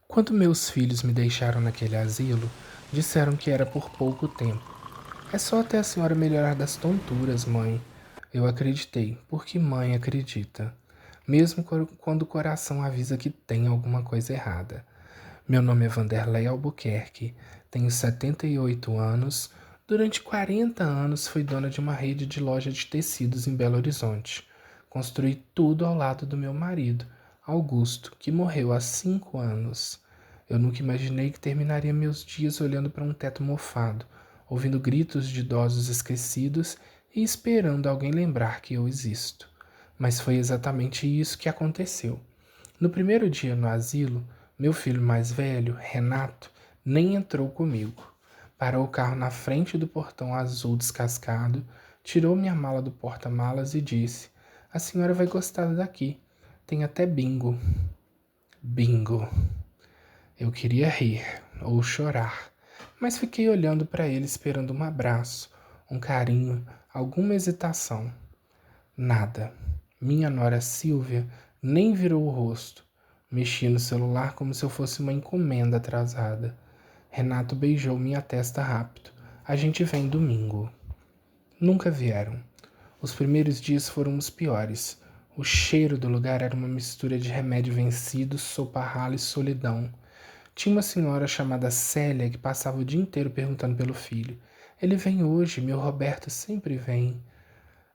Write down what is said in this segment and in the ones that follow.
Quando meus filhos me deixaram naquele asilo, disseram que era por pouco tempo. É só até a senhora melhorar das tonturas, mãe. Eu acreditei, porque mãe acredita. Mesmo quando o coração avisa que tem alguma coisa errada. Meu nome é Vanderlei Albuquerque, tenho 78 anos. Durante 40 anos fui dona de uma rede de loja de tecidos em Belo Horizonte. Construí tudo ao lado do meu marido, Augusto, que morreu há 5 anos. Eu nunca imaginei que terminaria meus dias olhando para um teto mofado, ouvindo gritos de idosos esquecidos e esperando alguém lembrar que eu existo. Mas foi exatamente isso que aconteceu. No primeiro dia no asilo, meu filho mais velho, Renato, nem entrou comigo. Parou o carro na frente do portão azul descascado, tirou minha mala do porta-malas e disse: "A senhora vai gostar daqui. Tem até bingo." Bingo. Eu queria rir ou chorar, mas fiquei olhando para ele esperando um abraço, um carinho, alguma hesitação. Nada. Minha nora Silvia nem virou o rosto. Mexia no celular como se eu fosse uma encomenda atrasada. Renato beijou minha testa rápido. "A gente vem domingo." Nunca vieram. Os primeiros dias foram os piores. O cheiro do lugar era uma mistura de remédio vencido, sopa rala e solidão. Tinha uma senhora chamada Célia que passava o dia inteiro perguntando pelo filho. "Ele vem hoje, meu Roberto sempre vem."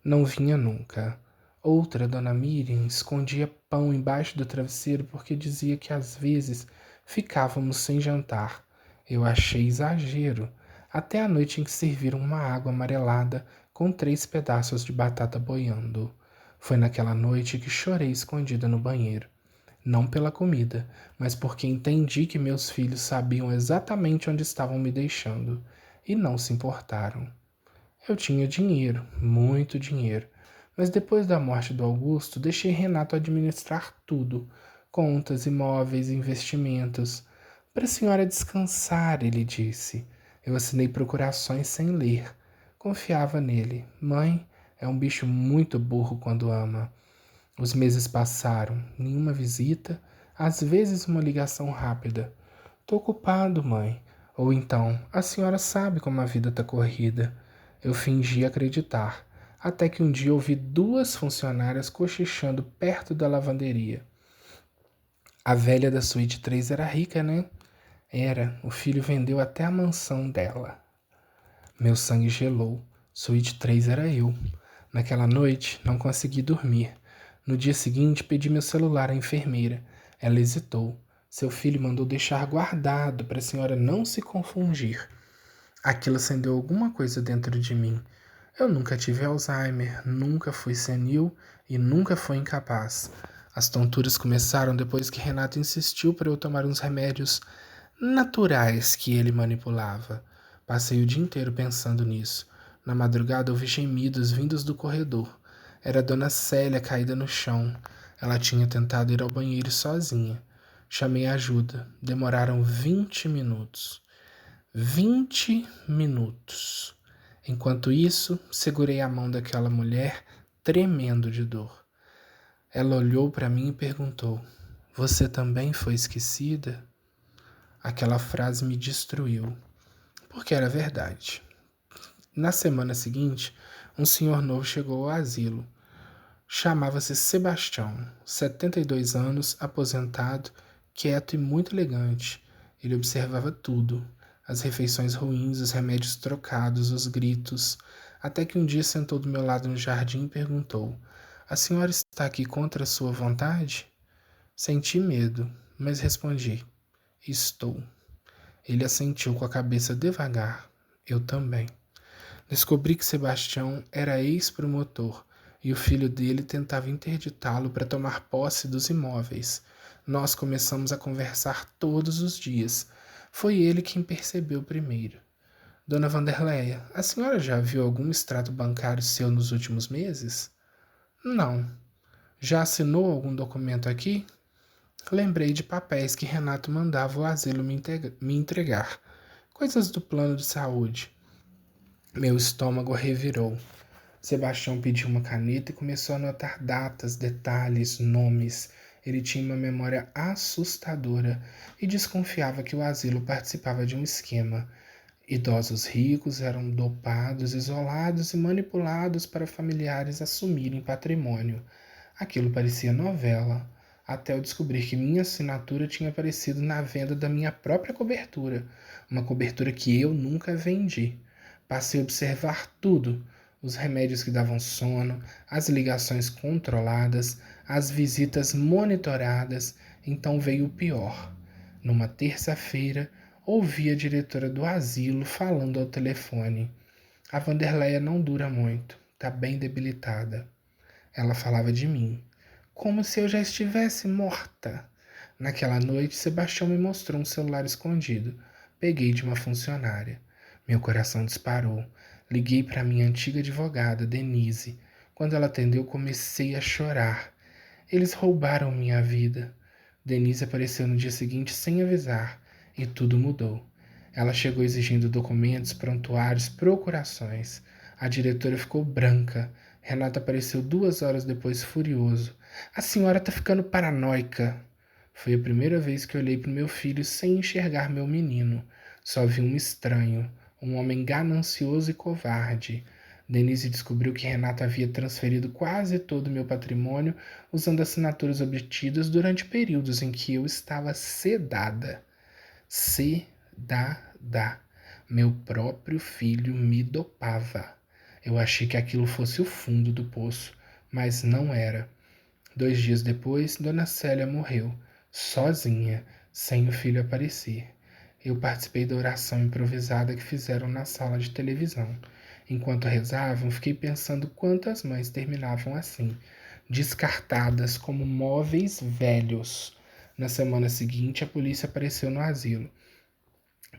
Não vinha nunca. Outra, Dona Miriam, escondia pão embaixo do travesseiro porque dizia que às vezes ficávamos sem jantar. Eu achei exagero, até a noite em que serviram uma água amarelada com 3 pedaços de batata boiando. Foi naquela noite que chorei escondida no banheiro. Não pela comida, mas porque entendi que meus filhos sabiam exatamente onde estavam me deixando e não se importaram. Eu tinha dinheiro, muito dinheiro, mas depois da morte do Augusto, deixei Renato administrar tudo: contas, imóveis, investimentos. "Para a senhora descansar", ele disse. Eu assinei procurações sem ler. Confiava nele. Mãe é um bicho muito burro quando ama. Os meses passaram, nenhuma visita, às vezes uma ligação rápida. "Tô ocupado, mãe." Ou então, "A senhora sabe como a vida tá corrida." Eu fingi acreditar, até que um dia ouvi 2 funcionárias cochichando perto da lavanderia. A velha da suíte 3 era rica, né? Era, o filho vendeu até a mansão dela. Meu sangue gelou. Suíte 3 era eu. Naquela noite, não consegui dormir. No dia seguinte, pedi meu celular à enfermeira. Ela hesitou. "Seu filho mandou deixar guardado para a senhora não se confundir." Aquilo acendeu alguma coisa dentro de mim. Eu nunca tive Alzheimer, nunca fui senil e nunca fui incapaz. As tonturas começaram depois que Renato insistiu para eu tomar uns remédios naturais que ele manipulava. Passei o dia inteiro pensando nisso. Na madrugada ouvi gemidos vindos do corredor. Era Dona Célia caída no chão. Ela tinha tentado ir ao banheiro sozinha. Chamei ajuda. Demoraram 20 minutos. 20 minutos. Enquanto isso, segurei a mão daquela mulher, tremendo de dor. Ela olhou para mim e perguntou: "Você também foi esquecida?" Aquela frase me destruiu, porque era verdade. Na semana seguinte, um senhor novo chegou ao asilo. Chamava-se Sebastião, 72 anos, aposentado, quieto e muito elegante. Ele observava tudo: as refeições ruins, os remédios trocados, os gritos, até que um dia sentou do meu lado no jardim e perguntou: "A senhora está aqui contra a sua vontade?" Senti medo, mas respondi: "Estou." Ele assentiu com a cabeça devagar. Eu também. Descobri que Sebastião era ex-promotor e o filho dele tentava interditá-lo para tomar posse dos imóveis. Nós começamos a conversar todos os dias. Foi ele quem percebeu primeiro. "Dona Vanderleia, a senhora já viu algum extrato bancário seu nos últimos meses?" "Não." "Já assinou algum documento aqui?" Lembrei de papéis que Renato mandava o asilo me entregar. Coisas do plano de saúde. Meu estômago revirou. Sebastião pediu uma caneta e começou a anotar datas, detalhes, nomes. Ele tinha uma memória assustadora e desconfiava que o asilo participava de um esquema. Idosos ricos eram dopados, isolados e manipulados para familiares assumirem patrimônio. Aquilo parecia novela, até eu descobrir que minha assinatura tinha aparecido na venda da minha própria cobertura, uma cobertura que eu nunca vendi. Passei a observar tudo: os remédios que davam sono, as ligações controladas, as visitas monitoradas. Então veio o pior. Numa terça-feira, ouvi a diretora do asilo falando ao telefone. A Vanderleia não dura muito, tá bem debilitada. Ela falava de mim, como se eu já estivesse morta. Naquela noite, Sebastião me mostrou um celular escondido. Peguei de uma funcionária. Meu coração disparou. Liguei para minha antiga advogada, Denise. Quando ela atendeu, comecei a chorar. Eles roubaram minha vida. Denise apareceu no dia seguinte sem avisar, e tudo mudou. Ela chegou exigindo documentos, prontuários, procurações. A diretora ficou branca. Renato apareceu 2 horas depois, furioso. A senhora tá ficando paranoica. Foi a primeira vez que olhei para o meu filho sem enxergar meu menino. Só vi um estranho, um homem ganancioso e covarde. Denise descobriu que Renato havia transferido quase todo o meu patrimônio usando assinaturas obtidas durante períodos em que eu estava sedada. Sedada. Meu próprio filho me dopava. Eu achei que aquilo fosse o fundo do poço, mas não era. 2 dias depois, Dona Célia morreu, sozinha, sem o filho aparecer. Eu participei da oração improvisada que fizeram na sala de televisão. Enquanto rezavam, fiquei pensando quantas mães terminavam assim, descartadas como móveis velhos. Na semana seguinte, a polícia apareceu no asilo.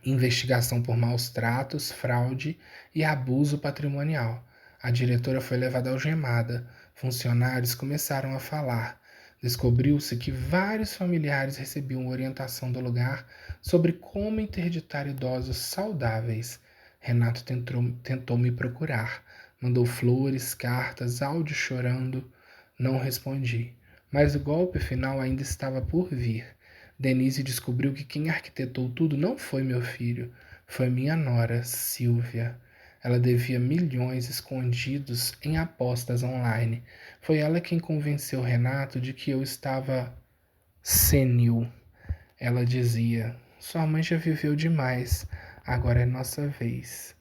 Investigação por maus tratos, fraude e abuso patrimonial. A diretora foi levada algemada. Funcionários começaram a falar. Descobriu-se que vários familiares recebiam orientação do lugar sobre como interditar idosos saudáveis. Renato tentou me procurar. Mandou flores, cartas, áudio chorando. Não respondi. Mas o golpe final ainda estava por vir. Denise descobriu que quem arquitetou tudo não foi meu filho, foi minha nora, Silvia. Ela devia milhões escondidos em apostas online. Foi ela quem convenceu Renato de que eu estava senil. Ela dizia: sua mãe já viveu demais, agora é nossa vez.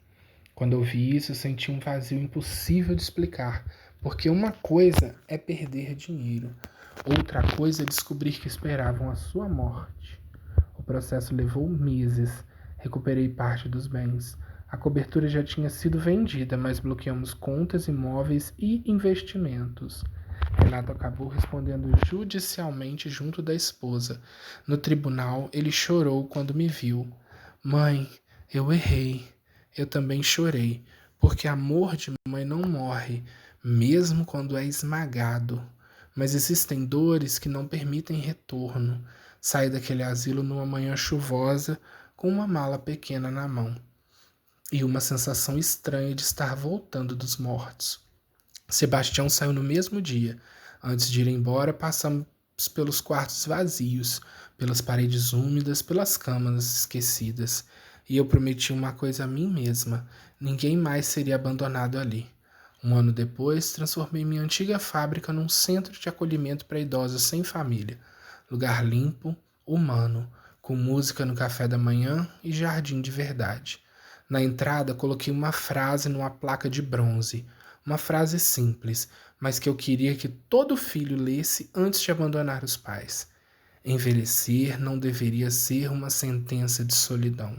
Quando ouvi isso, senti um vazio impossível de explicar, porque uma coisa é perder dinheiro, outra coisa é descobrir que esperavam a sua morte. O processo levou meses. Recuperei parte dos bens. A cobertura já tinha sido vendida, mas bloqueamos contas, imóveis e investimentos. Renato acabou respondendo judicialmente junto da esposa. No tribunal, ele chorou quando me viu. Mãe, eu errei. Eu também chorei, porque amor de mãe não morre, mesmo quando é esmagado. Mas existem dores que não permitem retorno. Saí daquele asilo numa manhã chuvosa, com uma mala pequena na mão, e uma sensação estranha de estar voltando dos mortos. Sebastião saiu no mesmo dia. Antes de ir embora, passamos pelos quartos vazios, pelas paredes úmidas, pelas camas esquecidas. E eu prometi uma coisa a mim mesma: ninguém mais seria abandonado ali. 1 ano depois, transformei minha antiga fábrica num centro de acolhimento para idosos sem família. Lugar limpo, humano, com música no café da manhã e jardim de verdade. Na entrada, coloquei uma frase numa placa de bronze. Uma frase simples, mas que eu queria que todo filho lesse antes de abandonar os pais. Envelhecer não deveria ser uma sentença de solidão.